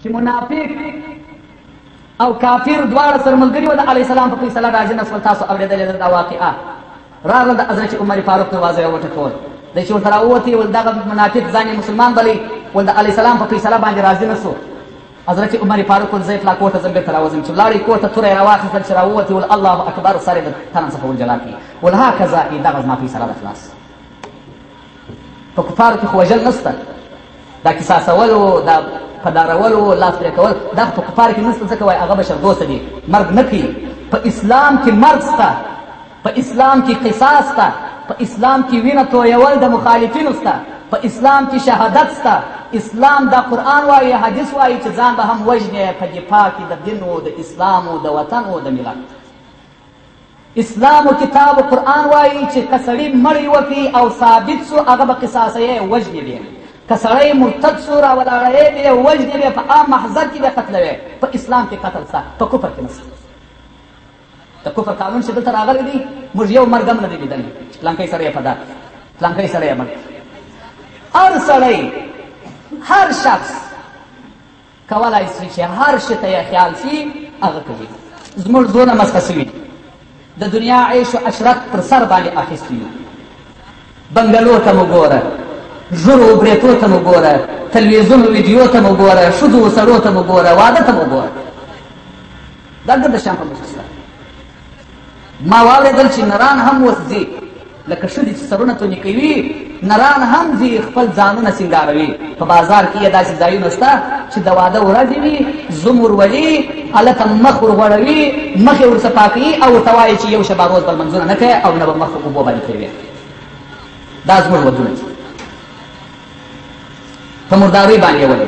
چې منافق او کافر دواړه سره ملګري وو د علیه السلام په فیصله راضي نه شول. تاسو اورېدلې ده دا واقعه. راغله د حضرت عمر فاروق دروازه یې وټکول. دی چې ورته راووتې ول دغه منافق ځان یې مسلمان بلي ول د علیه السلام په فیصله باندې راضي نه سو. حضرت عمر فاروق ول زه یې فلا کور ته ځم بېرته راوځم. چې ولاړې کور ته توره یې راواخېستل چې راووتې ول الله اکبر سر یې د تن څخه ورجلا کړي. ول هکذا دغه زما فیصله ده خلاص. په کفارو کې خو وژل نشته، دا قصاصولو دا پدارولو لاس پرې کول دا په کفارو کې نشته، ځکه وایي هغه بشردوسته دي، مرګ نه کوي. په اسلام کې مرګ شته، په اسلام کې قصاص شته، په اسلام کې وینه تویول د مخالفینو شته، په اسلام کې شهادت شته. اسلام دا قرآن وایي حدیث وایي چې ځان به هم وژنې په دفاع کې د دین و د اسلام و د وطن و د ملت. اسلام و کتاب و قرآن وایي چې که سړي مړی وکړي او ثابت سو هغه به قصاصیې وژنې بیا. که سړی مرتد سو راولاړی بیا وژنې بیا په عام محضر کې بیا قتلوی. په اسلام کې قتل شته، په کفر کې نشته. د کفر قانون چې دلته راغلی دی موږ یو مرګ هم نه دی لیدلی چې پلانکی سړی یې فدا پلانکی سړی یې مړ. هر سړی هر شخص کولی شي چې هر شي ته یې خیال شي هغه کوي. زموږ زړونه مسخه سوي د دنیا عیش و عشرت پر سر باندې اخیستی یو. بنګلو ته مو ګوره، ژرو برېتو ته مو ګوره، تلویزیون ویډیو ته مو ګوره، ښځو سړو ته مو ګوره، واده ته مو ګوره. دا ګرد شیان په موږ شته. ما واورېدل چې نران هم اوس ځي لکه ښځې چې سرونه تونې کوي، نران هم ځي خپل ځانونه سینګاروي. په بازار کې یې داسې ځایونه شته چې د واده ورځې وي، زوم ورولي، هلته مخ ورغوړوي، مخ یې ورڅه پاکوي او ورته وایي چې یو شبه روز بل منځونه نه کوي او نه به مخ په اوبو باندې کوي. دا زموږ ودونه دي. په مرداروي باندې یې ولي.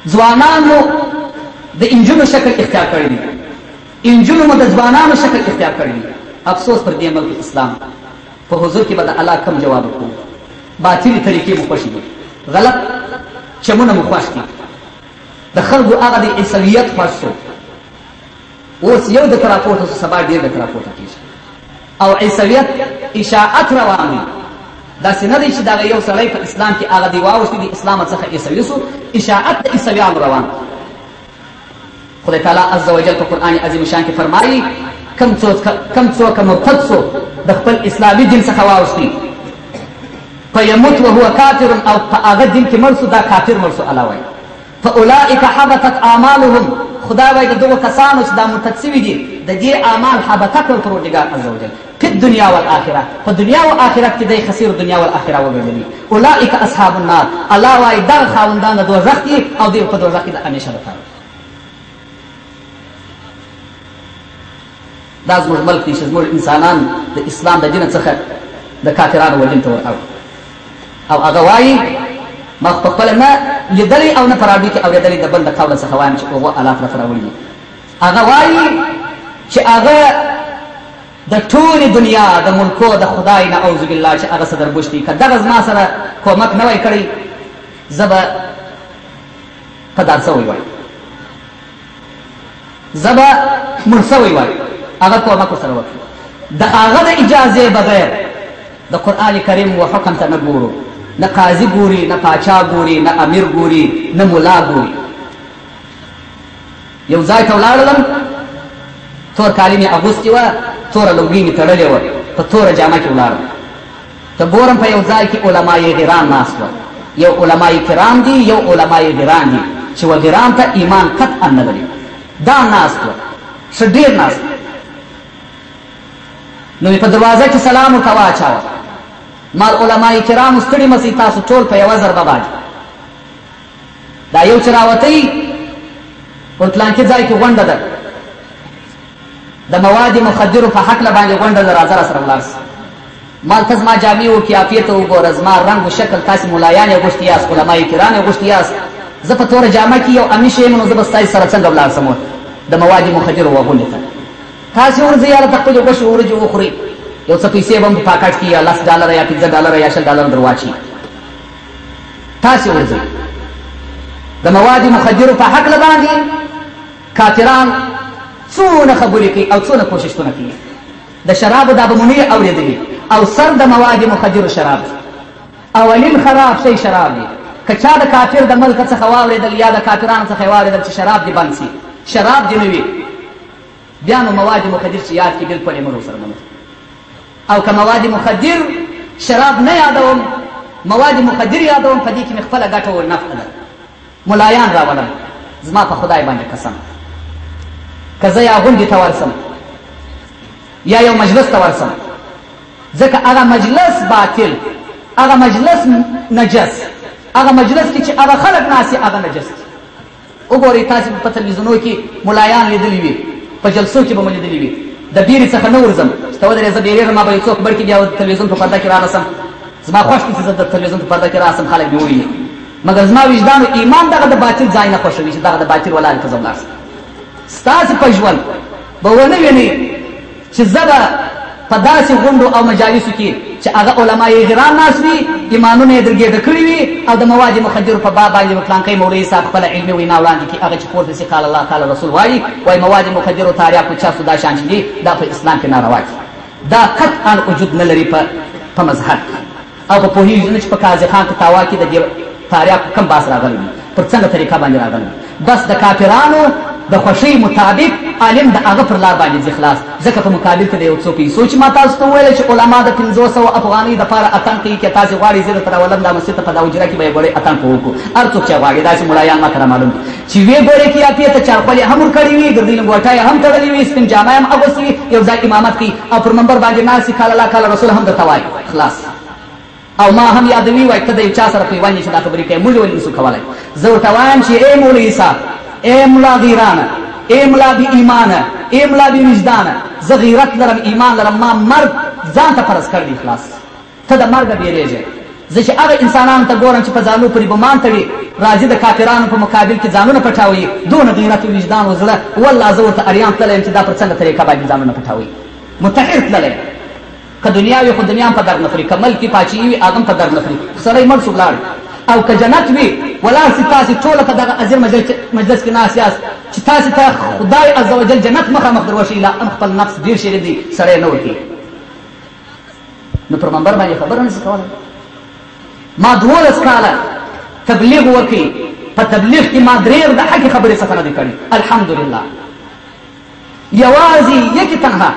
ځوانانو د انجونو شکل اختیار کړی دی، انجونو مو د ځوانانو شکل اختیار کړی دی. افسوس پر دې ملک اسلام. په حضور کې به د الله کم جواب وکړو. باطلې طریقې مو خوښې دي، غلط چمونه مو خوښ دي. د خلکو هغه د عیسویت خوښ شو. اوس یو د راپورته شو، سبا ډېر د راپورته کېږي. او عیسویت اشاعت روان دی. داسې نه دی چې دغه یو سړی په اسلام کې هغه دی واوښتي د اسلام څخه عیسوي سو، اشاعت د عیسویانو روان. خدای تعالی عز وجل په قرآن عظیم شان کې فرمایي کم څوک مرتد سو د خپل اسلامي دین څخه واوښتي فیموت وهو کافر او په هغه دین کې مړ سو، دا کافر مړ سو. الله وایي فاولئک حبطت اعمالهم. خدای وایي د دغو کسانو چې دا مرتد سوي دي د دې اعمال حبطه کړل پروردګار عز وجل فی الدنیا والآخره. په دنیا او آخرت کې دی خسیر دنیا والآخره وګرځوي. اولئک اصحاب النار. الله وایي دغه خاوندان د دوزخ دي او دوی په دوزخ کې د همیشه لپاره. دا زموږ ملک دی چې زموږ انسانان د اسلام د دین څخه د کافرانو وجل ته ورغلي. او هغه وایي ما په خپله نه لیدلی او نه په راډیو کې اورېدلی، د بل د قوله څخه وایم چې هغو آلات راته راوړي دي. هغه وایي چې هغه د ټولې دنیا د ملکو د خدای نه اعوذ بالله چې هغه صدر بوش دی. که دغه زما سره کومک نه وای کړی زه به قدار سوی وای، زه به مړ سوی وای. هغه کومک ورسره وکړي. د هغه د اجازې بغیر د قرآن کریم و حکم ته نه ګورو، نه قاضي ګوري، نه پاچا ګوري، نه امیر ګوري، نه ملا ګوري. یو ځای ته ولاړلم، تور کالي مې اغوستې وه، توره لوګۍ مې تړلې وه، په توره جامه کې ولاړم. ته ګورم په یو ځای کې علمای غیران ناست وه. یو علمای کرام دي، یو علمای غیران دي چې وغیران ته ایمان قطعا نه لري. دا ناست وه، ښه ډېر ناست. نو مې په دروازه کې سلام ورته واچاوه. مال علمای کرامو ستړي مسئ تاسو ټول په یوه ضربه باندې. دا یو چې راوتی پر پلانکي ځای کې غونډه ده، د مواد مخدرو په هکله باندې غونډه ده، راځه راسره ولاړ سه. مال ته زما جامې و قیافې ته وګوره، زما رنګ و شکل، تاسې ملایان یې غوښتي یاست، علمای کرام یې غوښتي یاست. زه په توره جامه کې یو امیش یم، نو زه به ستاسې سره څنګه ولاړ سم د مواد مخدرو و غونډې ته. تاسې ورځئ یاره ته خپلې غوښې ورجې وخورئ، یو څه پیسې به هم په پاکټ کې یا $10 یا $15 یا $20 در واچي. تاسې ورځئ. د مواد مخدرو په هکله باندې کافران څونه خبرې کوي او څونه کوششونه کوي. د شرابو دا به مو نه اورېدلي او سر د مواد مخدرو شراب. اولین خراب شی شراب دی. که چا د کافر د ملک څخه واورېدل یا د کافرانو څخه واورېدل چې شراب دې بند سي، شراب دې نه وي، بیا نو مواد مخدر چې یاد کړي بالکل یې مه ورسره نه. او که مواد مخدر شراب نه یادوم، مواد مخدر یادوم، په دې کې مې خپله ګټه او نفع ده. ملایان راولم، زما په خدای باندې قسم، که زه یا غونډې ته ورسم یا یو مجلس ته ورسم، ځکه هغه مجلس باطل، هغه مجلس نجس، هغه مجلس کې چې هغه خلک ناسي هغه نجس دي. وګورئ تاسې په تلویزیونو کې ملایان لیدلي وي، په جلسو کې به مو لیدلي وي. د بیرې څخه نه ورځم چې ته ودرې، زه بیرېږم، ما به یو څوک بړ کړي، بیا د تلویزیون په پرده کې رارسم. زما خوښ دي چې زه د تلویزیون په پرده کې راسم، خلک مې وویني، مګر زما وجدان او ایمان دغه د باطل ځای نه خوښوي چې دغه د باطل ولارې ته زه ولاړ شم. ستاسې په ژوند به ونه وینئ چې زه به په داسې غونډو او مجالسو کې چې هغه علمای غران ناست وي، ایمانونه یې درګېډه کړي وي، او د مواد مخدرو په باب باندې به فلانکی مولوي صاحب خپله علمي وینا وړاندې کړي، هغه چې پورته سي قال الله قال رسول وایي مواد مخدرو تاریاکو چاسو دا شان چې دي دا په اسلام کې ناروا دي. دا قطعا وجود نه لري په مذهب کې. او په پوهېږو نه چې په قاضي خان په تاوا کې د دې تاریاکو کم باس راغلی وي، پر څنګه طریقه باندې راغلی وي. بس د کافرانو د خوښۍ مطابق عالم د هغه پر لار باندې ځي خلاص. ځکه په مقابل کې د یو څوک پیسو چې ما تاسو ته وویل چې علما د 500 افغانۍ دپاره اتڼ کوي، که تاسې غواړئ زه درته راولم دا مسجد ته په دا حجره کې به یې ګورئ اتڼ په وکړو. هر څوک چې غواړي داسې ملایان ما ته رامعلوم دي چې ویې ګورې کې یافې ته چارخولې هم ورکړې وي، ګردۍ لنګوټه یې هم تړلې وي، سپین جامه هم اغوستې وي، یو ځای امامت کوي او پر منبر باندې ناست وي، قال الله قال رسول هم درته وایي خلاص. او ما هم یادوي وایي ته د یو چا سره پیوند یې چې دا خبرې کوي، موږ ولې نسو کولی. زه ورته وایم چې ای مولوي صاحب، ای ملا غیرانه، ای ملا بی ایمانه، ای ملا بی وجدانه، زه غیرت لرم، ایمان لرم، ما مرګ ځان ته فرض کړ دی خلاص. ته د مرګه بیریږې. زه چې هغه انسانانو ته ګورم چې په ځانو پورې ګمان تړي، راځي د کافرانو په مقابل کې ځانونه پټاوي، دونه غیرت او وجدان او زړه، والله زه ورته اریان تللی یم چې دا پر څنګه طریقه باندې ځانونه پټاوي. متحر تللی که دنیا وي خو دنیا هم په درد نه خوري، که ملک پاچهي وي هغه هم په درد نه خوري، سړی مړ شو ولاړ. او که جنت وي ولاړ سي تاسې ټوله په دغه عظیم مجلس کې ناست یاست چې تاسې ته خدای عز وجل جنت مخامخ در وشي، لا هم خپل نفس ډېر شی دی سړی نه ورکوي. نو پر منبر باندې خبره نه شي کولی. ما 12 کاله تبلیغ وکړي، په تبلیغ کې ما درېر د حقې خبرې څخه نه دي کړي. الحمدلله یوازې یکې تنها